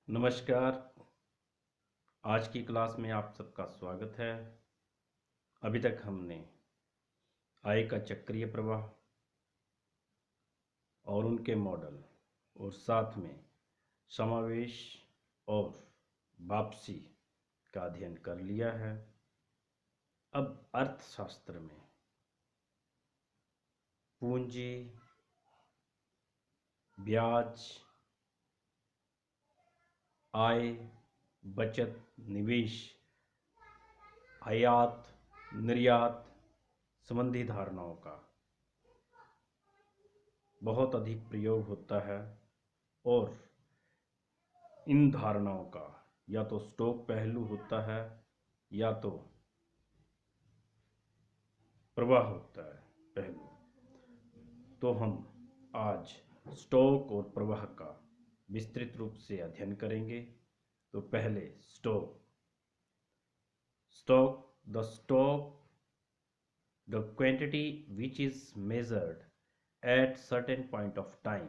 नमस्कार। आज की क्लास में आप सबका स्वागत है। अभी तक हमने आय का चक्रीय प्रवाह और उनके मॉडल और साथ में समावेश और वापसी का अध्ययन कर लिया है। अब अर्थशास्त्र में पूंजी, ब्याज, आय, बचत, निवेश, आयात, निर्यात संबंधी धारणाओं का बहुत अधिक प्रयोग होता है और इन धारणाओं का या तो स्टोक पहलू होता है या तो प्रवाह होता है पहलू। तो हम आज स्टोक और प्रवाह का विस्तृत रूप से अध्ययन करेंगे। तो पहले stock the quantity which is measured at certain point of time.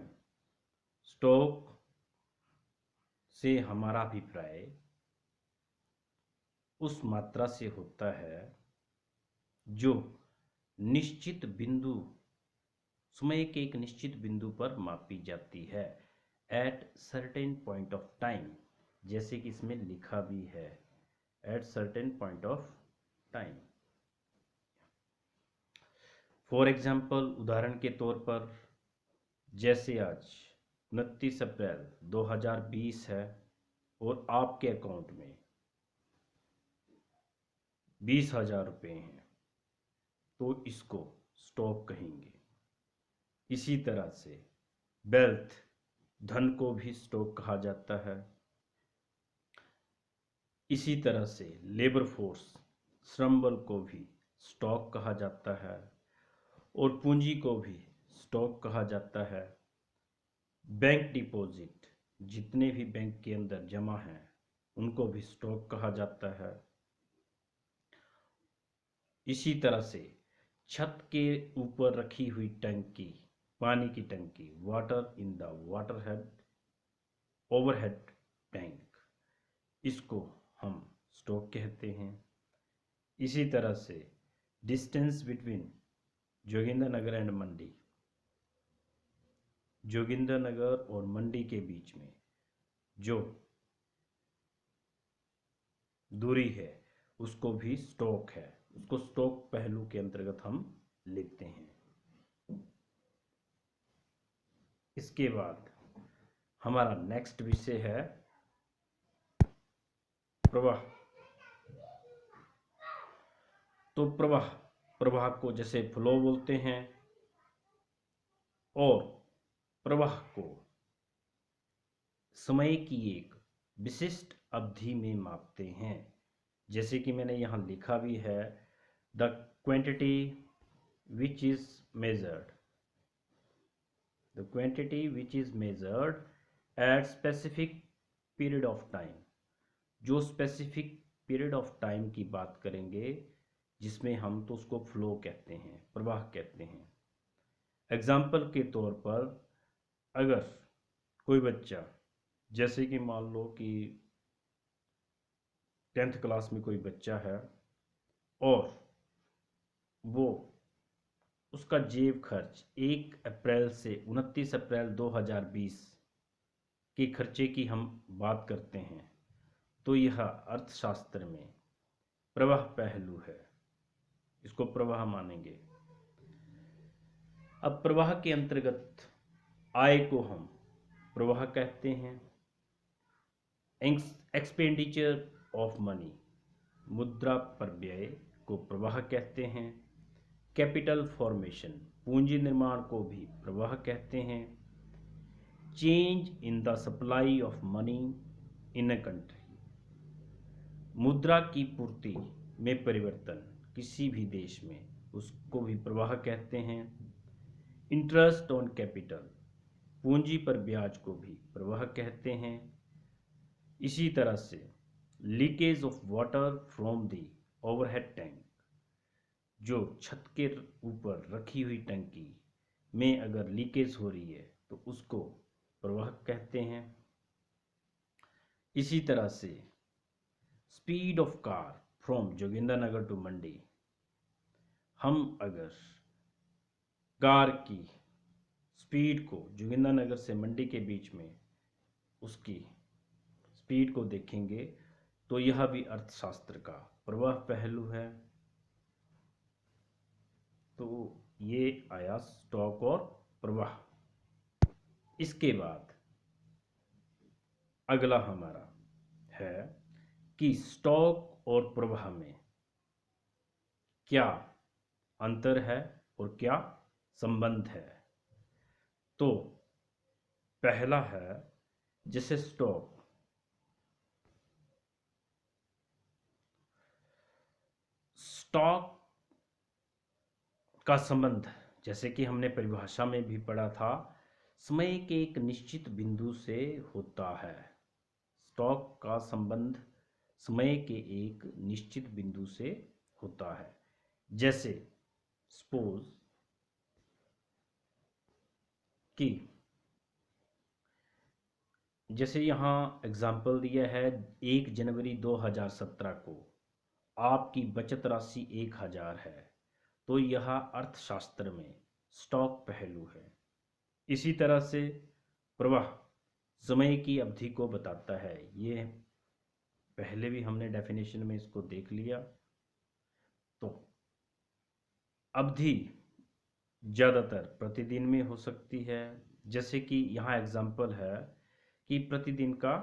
Stock से हमारा अभिप्राय उस मात्रा से होता है जो निश्चित बिंदु समय के एक निश्चित बिंदु पर मापी जाती है eight certain point of time, जैसे कि इसमें लिखा भी है eight certain point of time. For example, उदाहरण के तौर पर, जैसे आज 29 अप्रैल 2020 है और आपके अकाउंट में 20,000 रुपये हैं, तो इसको स्टॉक कहेंगे। इसी तरह से वेल्थ, धन को भी स्टॉक कहा जाता है। इसी तरह से लेबर फोर्स, श्रम बल को भी स्टॉक कहा जाता है और पूंजी को भी स्टॉक कहा जाता है। बैंक डिपॉजिट, जितने भी बैंक के अंदर जमा हैं उनको भी स्टॉक कहा जाता है। इसी तरह से छत के ऊपर रखी हुई टंकी, पानी की टंकी, water in the water head, overhead tank, इसको हम स्टॉक कहते हैं। इसी तरह से डिस्टेंस बिटवीन जोगिंदरनगर एंड मंडी, जोगिंदरनगर और मंडी के बीच में जो दूरी है उसको भी स्टॉक है, उसको स्टॉक पहलू के अंतर्गत हम लेते हैं। इसके बाद हमारा नेक्स्ट विषय है प्रवाह। तो प्रवाह को जैसे फ्लो बोलते हैं और प्रवाह को समय की एक विशिष्ट अवधि में मापते हैं। जैसे कि मैंने यहाँ लिखा भी है, the quantity which is measured at specific period of time. जो स्पेसिफिक पीरियड ऑफ टाइम की बात करेंगे जिसमें हम तो उसको फ्लो कहते हैं, प्रवाह कहते हैं। एग्जाम्पल के तौर पर, अगर कोई बच्चा, जैसे कि मान लो कि 10th क्लास में कोई बच्चा है और वो उसका जेब खर्च 1 अप्रैल से 29 अप्रैल 2020 के खर्चे की हम बात करते हैं, तो यह अर्थशास्त्र में प्रवाह पहलू है, इसको प्रवाह मानेंगे। अब प्रवाह के अंतर्गत आय को हम प्रवाह कहते हैं। एक्सपेंडिचर ऑफ मनी, मुद्रा पर व्यय को प्रवाह कहते हैं। कैपिटल फॉर्मेशन, पूंजी निर्माण को भी प्रवाह कहते हैं। Change in the supply of money in a country, मुद्रा की पूर्ति में परिवर्तन किसी भी देश में, उसको भी प्रवाह कहते हैं। इंटरेस्ट ऑन कैपिटल, पूंजी पर ब्याज को भी प्रवाह कहते हैं। इसी तरह से leakage of water from the overhead tank, जो छत के ऊपर रखी हुई टंकी में अगर लीकेज हो रही है तो उसको प्रवाह कहते हैं। इसी तरह से speed of car from Jogindernagar to Mandi, हम अगर कार की स्पीड को जोगिंदरनगर से मंडी के बीच में उसकी स्पीड को देखेंगे तो यह भी अर्थशास्त्र का प्रवाह पहलू है। तो ये आया स्टॉक और प्रवाह। इसके बाद अगला हमारा है कि स्टॉक और प्रवाह में क्या अंतर है और क्या संबंध है। तो पहला है जैसे स्टॉक का संबंध, जैसे कि हमने परिभाषा में भी पढ़ा था, समय के एक निश्चित बिंदु से होता है। स्टॉक का संबंध समय के एक निश्चित बिंदु से होता है। जैसे सपोज कि जैसे यहाँ एग्जाम्पल दिया है 1 जनवरी 2017 को आपकी बचत राशि 1000 है, तो यह अर्थशास्त्र में स्टॉक पहलू है। इसी तरह से प्रवाह समय की अवधि को बताता है। ये पहले भी हमने डेफिनेशन में इसको देख लिया। तो अवधि ज़्यादातर प्रतिदिन में हो सकती है, जैसे कि यहाँ एग्जाम्पल है कि प्रतिदिन का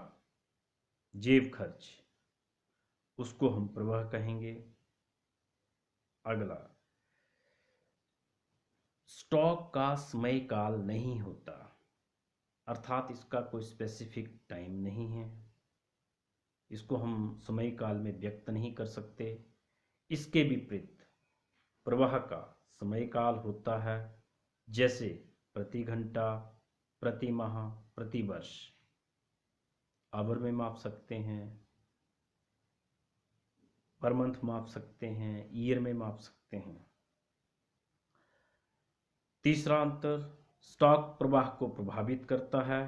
जेब खर्च, उसको हम प्रवाह कहेंगे। अगला, स्टॉक का समय काल नहीं होता, अर्थात इसका कोई स्पेसिफिक टाइम नहीं है, इसको हम समय काल में व्यक्त नहीं कर सकते। इसके विपरीत प्रवाह का समय काल होता है, जैसे प्रति घंटा, प्रति माह, प्रति वर्ष, आवर में माप सकते हैं, पर मंथ माप सकते हैं, ईयर में माप सकते हैं। तीसरा अंतर, स्टॉक प्रवाह को प्रभावित करता है,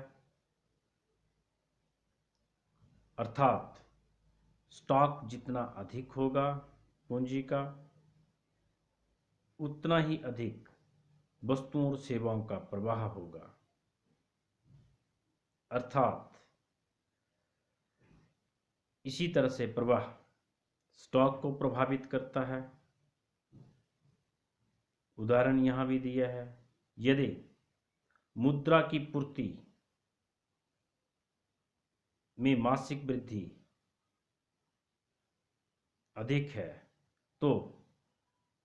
अर्थात स्टॉक जितना अधिक होगा पूंजी का, उतना ही अधिक वस्तुओं और सेवाओं का प्रवाह होगा। अर्थात इसी तरह से प्रवाह स्टॉक को प्रभावित करता है। उदाहरण यहाँ भी दिया है, यदि मुद्रा की पूर्ति में मासिक वृद्धि अधिक है तो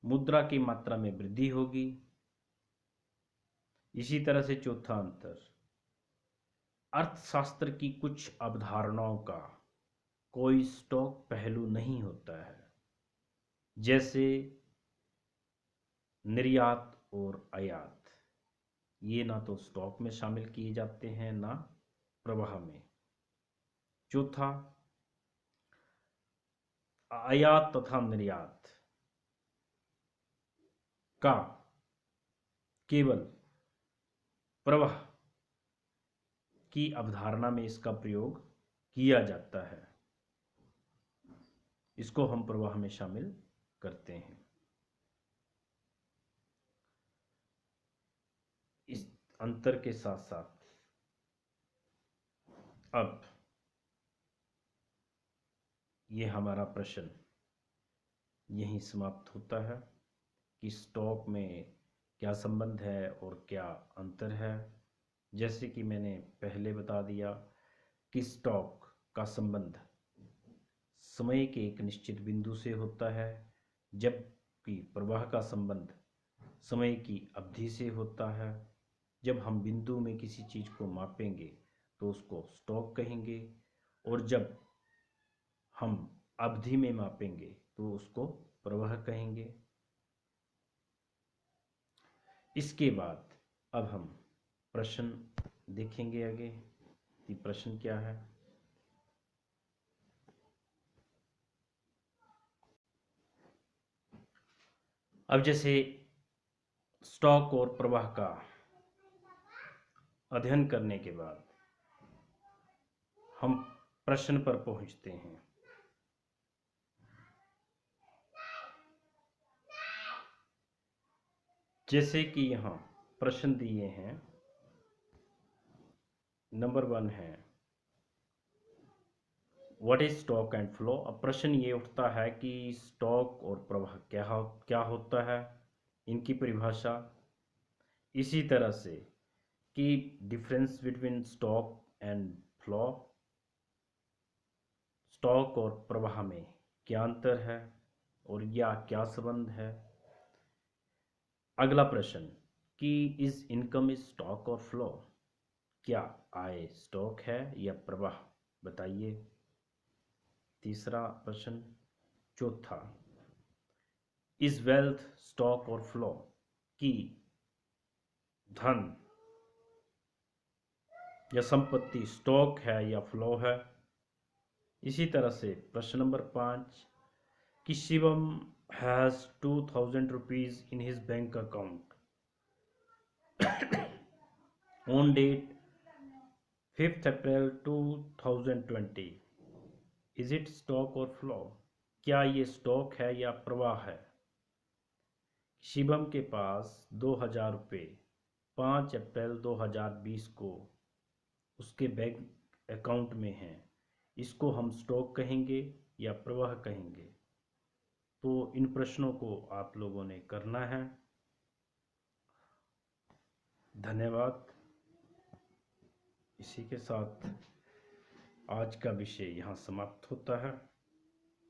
मुद्रा की मात्रा में वृद्धि होगी। इसी तरह से चौथा अंतर, अर्थशास्त्र की कुछ अवधारणाओं का कोई स्टॉक पहलू नहीं होता है, जैसे निर्यात और आयात, ये ना तो स्टॉक में शामिल किए जाते हैं ना प्रवाह में। चौथा, आयात तथा निर्यात का केवल प्रवाह की अवधारणा में इसका प्रयोग किया जाता है, इसको हम प्रवाह में शामिल करते हैं। इस अंतर के साथ साथ अब ये हमारा प्रश्न यहीं समाप्त होता है कि स्टॉक में क्या संबंध है और क्या अंतर है। जैसे कि मैंने पहले बता दिया कि स्टॉक का संबंध समय के एक निश्चित बिंदु से होता है, जबकि प्रवाह का संबंध समय की अवधि से होता है। जब हम बिंदु में किसी चीज़ को मापेंगे तो उसको स्टॉक कहेंगे, और जब हम अवधि में मापेंगे तो उसको प्रवाह कहेंगे। इसके बाद अब हम प्रश्न देखेंगे आगे कि प्रश्न क्या है। अब जैसे स्टॉक और प्रवाह का अध्ययन करने के बाद हम प्रश्न पर पहुंचते हैं। जैसे कि यहाँ प्रश्न दिए हैं, नंबर 1 है what is stock and flow. अब प्रश्न ये उठता है कि स्टॉक और प्रवाह क्या होता है, इनकी परिभाषा। इसी तरह से कि difference between stock and flow, stock और प्रवाह में क्या अंतर है और या क्या संबंध है। अगला प्रश्न कि इज इनकम इज स्टॉक और फ्लो, क्या आय स्टॉक है या प्रवाह, बताइए। तीसरा प्रश्न। चौथा, इज वेल्थ स्टॉक और फ्लो, की धन या संपत्ति स्टॉक है या फ्लो है। इसी तरह से प्रश्न नंबर 5 कि Shivam has 2000 rupees in his bank account on date 5th April 2020, is it stock और फ्लो, क्या ये स्टॉक है या प्रवाह है। शिवम के पास 2000 रुपये 5 अप्रैल 2020 को उसके बैंक अकाउंट में हैं, इसको हम स्टॉक कहेंगे या प्रवाह कहेंगे। तो इन प्रश्नों को आप लोगों ने करना है। धन्यवाद। इसी के साथ आज का विषय यहाँ समाप्त होता है।